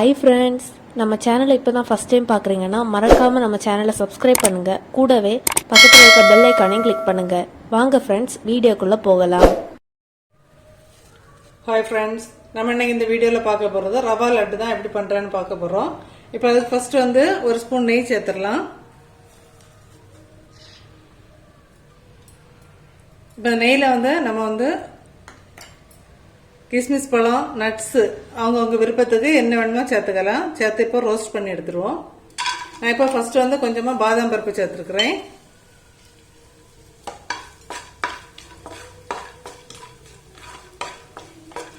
Hi friends, நம்ம சேனலை இப்போ தான் ஃபர்ஸ்ட் டைம் பார்க்குறீங்கன்னா மறக்காமல் நம்ம சேனலை சப்ஸ்கிரைப் பண்ணுங்கள். கூடவே பக்கத்தில் இருக்க பெல் ஐக்கானையும் கிளிக் பண்ணுங்கள். வாங்க ஃப்ரெண்ட்ஸ், வீடியோக்குள்ளே போகலாம். ஹாய் ஃப்ரெண்ட்ஸ், நம்ம இன்னைக்கு இந்த வீடியோவில் பார்க்க போகிறது ரவா லட்டு தான் எப்படி பண்ணுறேன்னு பார்க்க போகிறோம். இப்போ அதுக்கு ஃபர்ஸ்ட் வந்து ஒரு ஸ்பூன் நெய் சேர்த்துடலாம். இப்போ நெய்யில் வந்து நம்ம வந்து கிஸ்மிஸ் பழம், நட்ஸு அவங்கவுங்க விருப்பத்துக்கு என்ன வேணுமோ சேர்த்துக்கலாம். சேர்த்து இப்போ ரோஸ்ட் பண்ணி எடுத்துருவோம். நான் இப்போ ஃபர்ஸ்ட் வந்து கொஞ்சமாக பாதாம் பருப்பு சேர்த்துருக்குறேன்.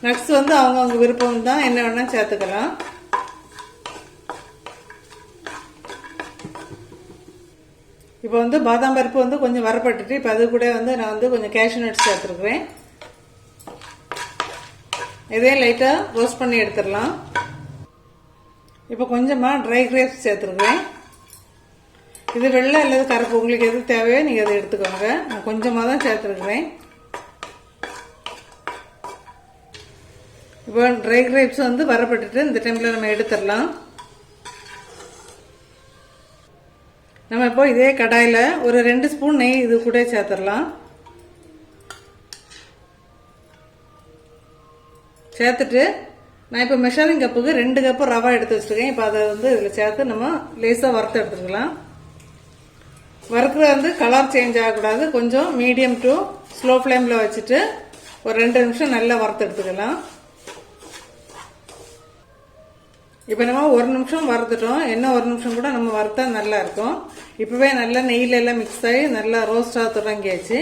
நட்ஸ் வந்து அவங்கவுங்க விருப்பம் தான், என்ன வேணா சேர்த்துக்கலாம். இப்போ வந்து பாதாம் பருப்பு வந்து கொஞ்சம் வரப்பட்டுட்டு இப்போ அது கூட வந்து நான் வந்து கொஞ்சம் கேஷ்யூ நட்ஸ் சேர்த்துருக்குறேன். இதையும் லைட்டாக ரோஸ்ட் பண்ணி எடுத்துடலாம். இப்போ கொஞ்சமாக ட்ரை கிரேப்ஸ் சேர்த்துருக்குறேன். இது வெள்ளை அல்லது கருப்பு உங்களுக்கு எது தேவையோ நீங்கள் அதை எடுத்துக்கோங்க. நான் கொஞ்சமாக தான் சேர்த்துருக்குறேன். இப்போ ட்ரை கிரேப்ஸ் வந்து வரப்பட்டுட்டு இந்த டைமில் நம்ம எடுத்துடலாம். நம்ம இப்போ இதே கடாயில் ஒரு 2 ஸ்பூன் நெய் இது கூட சேர்த்துடலாம். சேர்த்துட்டு நான் இப்போ மெஷரிங் கப்புக்கு 2 கப்பு ரவா எடுத்து வச்சுருக்கேன். இப்போ அதை வந்து இதில் சேர்த்து நம்ம லேசாக வறுத்து எடுத்துக்கலாம். வறுக்கிறது வந்து கலர் சேஞ்ச் ஆகக்கூடாது. கொஞ்சம் மீடியம் டு ஸ்லோ ஃப்ளேமில் வச்சுட்டு ஒரு 2 நிமிஷம் நல்லா வறுத்து எடுத்துக்கலாம். இப்போ நம்ம 1 நிமிஷம் வறுத்துட்டோம். என்ன 1 நிமிஷம் கூட நம்ம வறுத்தா நல்லா இருக்கும். இப்போவே நல்லா நெய்யில எல்லாம் மிக்ஸ் ஆகி நல்லா ரோஸ்டாக தொடங்கியாச்சு.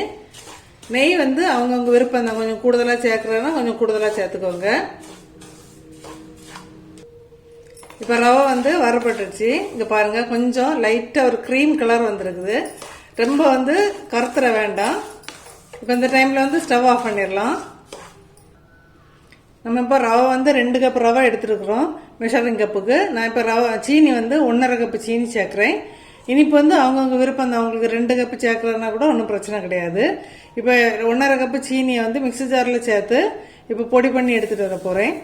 நெய் வந்து அவங்கவுங்க விருப்பம் தான். கொஞ்சம் கூடுதலாக சேர்க்குறதுனா கொஞ்சம் கூடுதலாக சேர்த்துக்கோங்க. இப்போ ரவை வந்து வரப்பட்டுருச்சு. இங்கே பாருங்கள், கொஞ்சம் லைட்டாக ஒரு க்ரீம் கலர் வந்துருக்குது. ரொம்ப வந்து கருத்துற வேண்டாம். இப்போ இந்த டைமில் வந்து ஸ்டவ் ஆஃப் பண்ணிடலாம். நம்ம இப்போ ரவை வந்து 2 கப் ரவை எடுத்துருக்குறோம் மெஷரிங் கப்புக்கு. நான் இப்போ சீனி வந்து 1.5 கப்பு சீனி சேர்க்குறேன். இனிப்பு வந்து அவங்கவுங்க விருப்பம் தான். அவங்களுக்கு 2 கப்பு சேர்க்குறதுனா கூட ஒன்றும் பிரச்சனை கிடையாது. இப்போ 1.5 கப்பு சீனியை வந்து மிக்ஸி ஜாரில் சேர்த்து இப்போ பொடி பண்ணி எடுத்துகிட்டு வர போகிறேன்.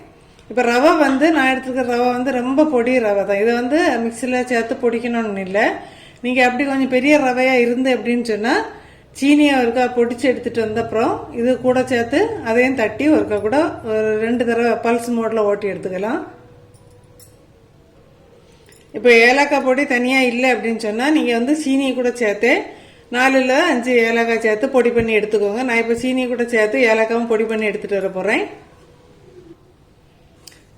இப்போ ரவை வந்து நான் எடுத்துக்கிற ரவை வந்து ரொம்ப பொடி ரவை தான். இதை வந்து மிக்சியில் சேர்த்து பொடிக்கணும்னு இல்லை. நீங்கள் அப்படி கொஞ்சம் பெரிய ரவையாக இருந்து அப்படின்னு சொன்னால் சீனியை ஒருக்கா பொடிச்சு எடுத்துகிட்டு வந்தப்புறம் இது கூட சேர்த்து அதையும் தட்டி ஒருக்கா கூட ஒரு 2 தடவை பல்ஸ் மோடில் ஓட்டி எடுத்துக்கலாம். இப்போ ஏலக்காய் பொடி தனியாக இல்லை அப்படின்னு சொன்னால் நீங்கள் வந்து சீனியை கூட சேர்த்து 4 இல்லை 5 ஏலக்காய் சேர்த்து பொடி பண்ணி எடுத்துக்கோங்க. நான் இப்போ சீனி கூட சேர்த்து ஏலக்காவும் பொடி பண்ணி எடுத்துகிட்டு வர போகிறேன்.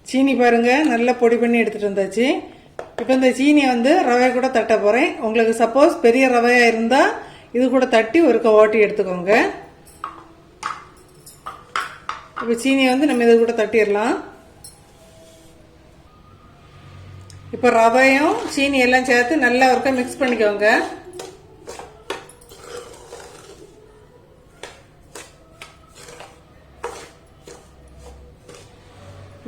சீனி பாருங்கள், நல்லா பொடி பண்ணி எடுத்துகிட்டு வந்தாச்சு. இப்போ இந்த சீனியை வந்து ரவை கூட தட்ட போகிறேன். உங்களுக்கு சப்போஸ் பெரிய ரவையாக இருந்தால் இது கூட தட்டி ஒருக்க ஓட்டி எடுத்துக்கோங்க. இப்போ சீனியை வந்து நம்ம இது கூட தட்டிடலாம். இப்போ ரவையும் சீனி எல்லாம் சேர்த்து நல்லா ஒருக்க மிக்ஸ் பண்ணிக்கோங்க.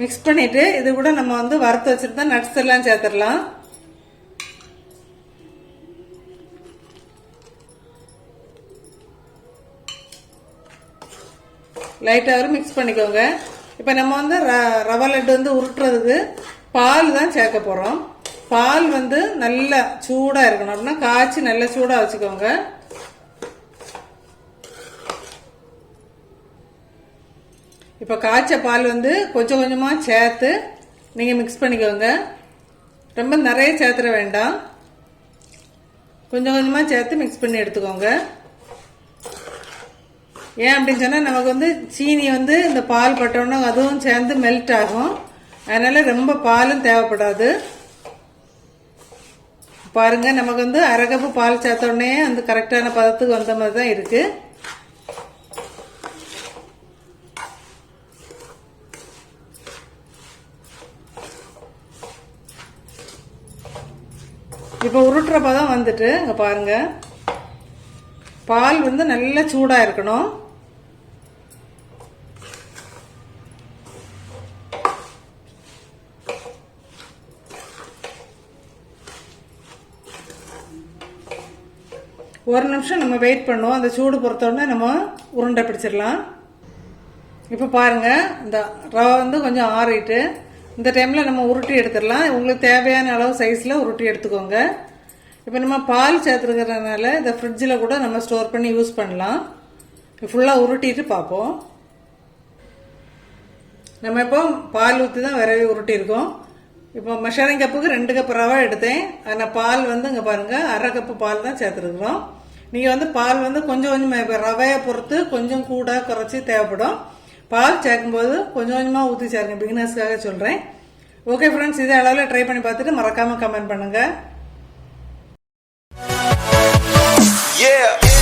மிக்ஸ் பண்ணிட்டு இது கூட நம்ம வந்து வறுத்து வச்சிருந்தா நட்ஸ் எல்லாம் சேர்த்துடலாம். லைட்டாக மிக்ஸ் பண்ணிக்கோங்க. இப்போ நம்ம வந்து ரவை லட்டு வந்து உருட்டுறதுக்கு பால் தான் சேர்க்க போகிறோம். பால் வந்து நல்லா சூடாக இருக்கணும். அப்படின்னா காய்ச்சி நல்லா சூடாக வச்சுக்கோங்க. இப்போ காய்ச்ச பால் வந்து கொஞ்சம் கொஞ்சமாக சேர்த்து நீங்கள் மிக்ஸ் பண்ணிக்கோங்க. ரொம்ப நிறைய சேர்த்துட வேண்டாம். கொஞ்சம் கொஞ்சமாக சேர்த்து மிக்ஸ் பண்ணி எடுத்துக்கோங்க. ஏன் அப்படின்னு சொன்னால் நமக்கு வந்து சீனி வந்து இந்த பால் பட்டோன்னா அதுவும் சேர்ந்து மெல்ட் ஆகும். அதனால ரொம்ப பாலும் தேவைப்படாது. பாருங்க, நமக்கு வந்து 1/2 கப்பு பால் சேர்த்தோடனே அந்த கரெக்டான பதத்துக்கு வந்த மாதிரி தான் இருக்கு. இப்போ உருட்டுற பதம் வந்துட்டு இங்க பாருங்க, பால் வந்து நல்லா சூடா இருக்கணும். ஒரு நிமிஷம் நம்ம வெயிட் பண்ணுவோம். அந்த சூடு பொறுத்தோடனே நம்ம உருண்டை பிடிச்சிடலாம். இப்போ பாருங்க, இந்த ரவை வந்து கொஞ்சம் ஆறிட்டு இந்த டைமில் நம்ம உருட்டி எடுத்துடலாம். உங்களுக்கு தேவையான அளவு சைஸில் உருட்டி எடுத்துக்கோங்க. இப்போ நம்ம பால் சேர்த்துருக்கிறதுனால இதை ஃப்ரிட்ஜில் கூட நம்ம ஸ்டோர் பண்ணி யூஸ் பண்ணலாம். ஃபுல்லாக உருட்டிட்டு பார்ப்போம். நம்ம இப்போ பால் ஊற்றி தான் விரவி உருட்டியிருக்கோம். இப்போ மெஷரிங் கப்புக்கு 2 கப் ரவை எடுத்தேன். அதில் பால் வந்து இங்கே பாருங்கள், அரை கப்பு பால் தான் சேர்த்துருக்குறோம். நீங்கள் வந்து பால் வந்து கொஞ்சம் கொஞ்சமாக இப்போ ரவையை பொறுத்து கொஞ்சம் கூட குறைச்சி தேவைப்படும். பால் சேர்க்கும்போது கொஞ்சம் கொஞ்சமாக ஊற்றி சேருங்க, பிகினர்ஸ்க்காக சொல்கிறேன். ஓகே ஃப்ரெண்ட்ஸ், இதே அளவில் ட்ரை பண்ணி பார்த்துட்டு மறக்காமல் கமெண்ட் பண்ணுங்கள். Yeah.